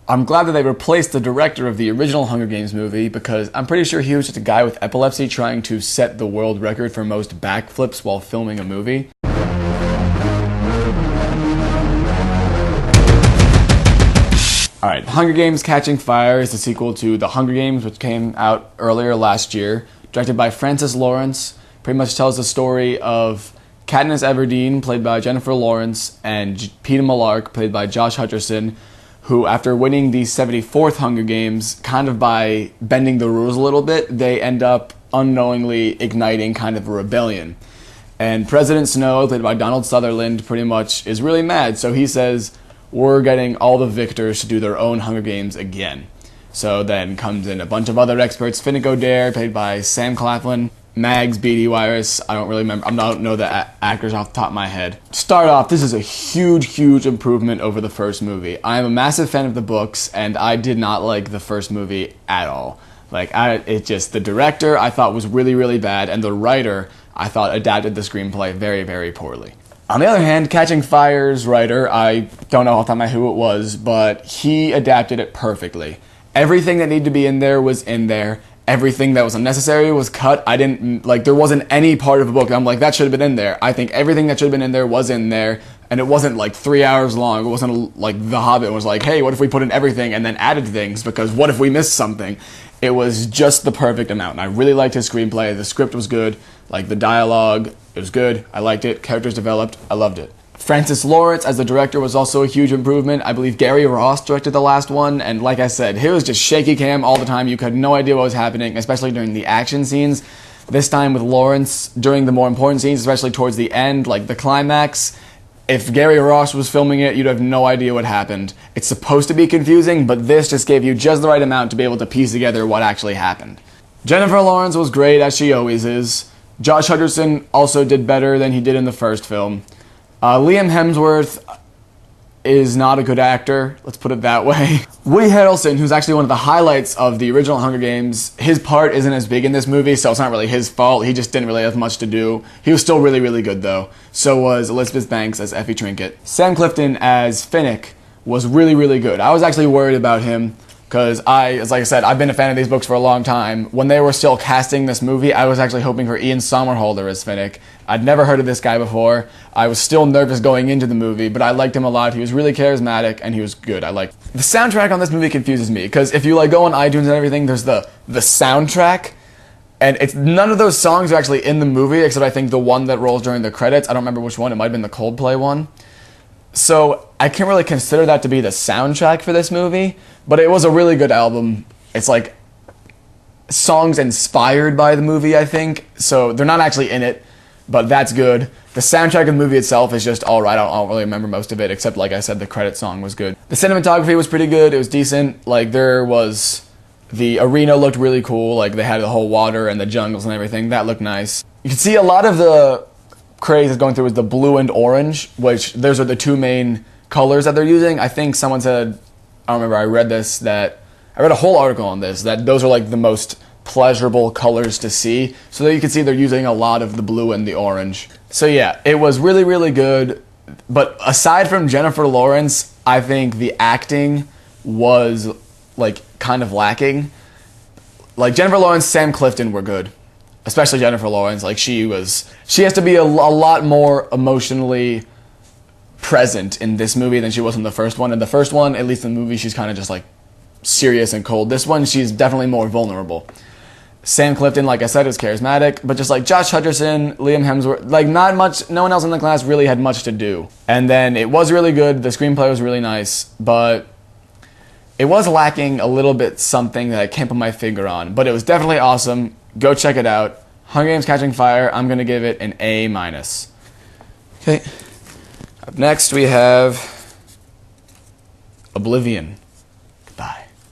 I'm glad that they replaced the director of the original Hunger Games movie because I'm pretty sure he was just a guy with epilepsy trying to set the world record for most backflips while filming a movie. Alright, Hunger Games Catching Fire is the sequel to The Hunger Games, which came out earlier last year. Directed by Francis Lawrence, pretty much tells the story of Katniss Everdeen, played by Jennifer Lawrence, and Peeta Mellark, played by Josh Hutcherson, who, after winning the 74th Hunger Games, kind of by bending the rules a little bit, they end up unknowingly igniting kind of a rebellion. And President Snow, played by Donald Sutherland, pretty much is really mad, so he says, we're getting all the victors to do their own Hunger Games again. So then comes in a bunch of other experts, Finnick Odair, played by Sam Claflin, Mags, B.D. Wyris, I don't really remember, I don't know the actors off the top of my head. To start off, this is a huge improvement over the first movie. I am a massive fan of the books, and I did not like the first movie at all. The director I thought was really bad, and the writer I thought adapted the screenplay very poorly. On the other hand, Catching Fire's writer, I don't know off the top of my head who it was, but he adapted it perfectly. Everything that needed to be in there was in there. Everything that was unnecessary was cut. There wasn't any part of the book I'm like, that should have been in there. I think everything that should have been in there was in there, and it wasn't like 3 hours long. It wasn't like The Hobbit was like, hey, what if we put in everything and then added things, because what if we missed something? It was just the perfect amount, and I really liked his screenplay. The script was good, like the dialogue, it was good. I liked it. Characters developed. I loved it. Francis Lawrence as the director was also a huge improvement. I believe Gary Ross directed the last one, and like I said, he was just shaky cam all the time. You had no idea what was happening, especially during the action scenes. This time with Lawrence, during the more important scenes, especially towards the end, like the climax, if Gary Ross was filming it, you'd have no idea what happened. It's supposed to be confusing, but this just gave you just the right amount to be able to piece together what actually happened. Jennifer Lawrence was great, as she always is. Josh Hutcherson also did better than he did in the first film. Liam Hemsworth is not a good actor, let's put it that way. Woody Harrelson, who's actually one of the highlights of the original Hunger Games, his part isn't as big in this movie, so it's not really his fault. He just didn't really have much to do. He was still really good, though. So was Elizabeth Banks as Effie Trinket. Sam Clifton as Finnick was really good. I was actually worried about him, because like I said, I've been a fan of these books for a long time. When they were still casting this movie, I was actually hoping for Ian Somerhalder as Finnick. I'd never heard of this guy before. I was still nervous going into the movie, but I liked him a lot. He was really charismatic, and he was good. The soundtrack on this movie confuses me, because if you go on iTunes and everything, there's the soundtrack, and none of those songs are actually in the movie, except I think the one that rolls during the credits. I don't remember which one. It might have been the Coldplay one. So I can't really consider that to be the soundtrack for this movie, but it was a really good album. It's like songs inspired by the movie, I think. So they're not actually in it, but that's good. The soundtrack of the movie itself is just alright. I don't really remember most of it, except, like I said, the credit song was good. The cinematography was pretty good. It was decent. The arena looked really cool. They had the whole water and the jungles and everything. That looked nice. You can see a lot of the craze that's going through is the blue and orange, which those are the two main colors that they're using. I think someone said, I don't remember, I read a whole article on this, that those are the most pleasurable colors to see. So that you can see they're using a lot of the blue and the orange. So yeah, it was really good. But aside from Jennifer Lawrence, I think the acting was kind of lacking. Jennifer Lawrence, Sam Clifton were good. Especially Jennifer Lawrence, she has to be a lot more emotionally present in this movie than she was in the first one. In the first one, at least in the movie, she's kind of just serious and cold. This one, she's definitely more vulnerable. Sam Clifton, like I said, is charismatic, but just Josh Hutcherson, Liam Hemsworth, no one else in the class really had much to do. And then it was really good, the screenplay was really nice, but it was lacking a little bit something that I can't put my finger on, but it was definitely awesome. Go check it out. Hunger Games Catching Fire, I'm going to give it an A-. Okay. Up next we have Oblivion.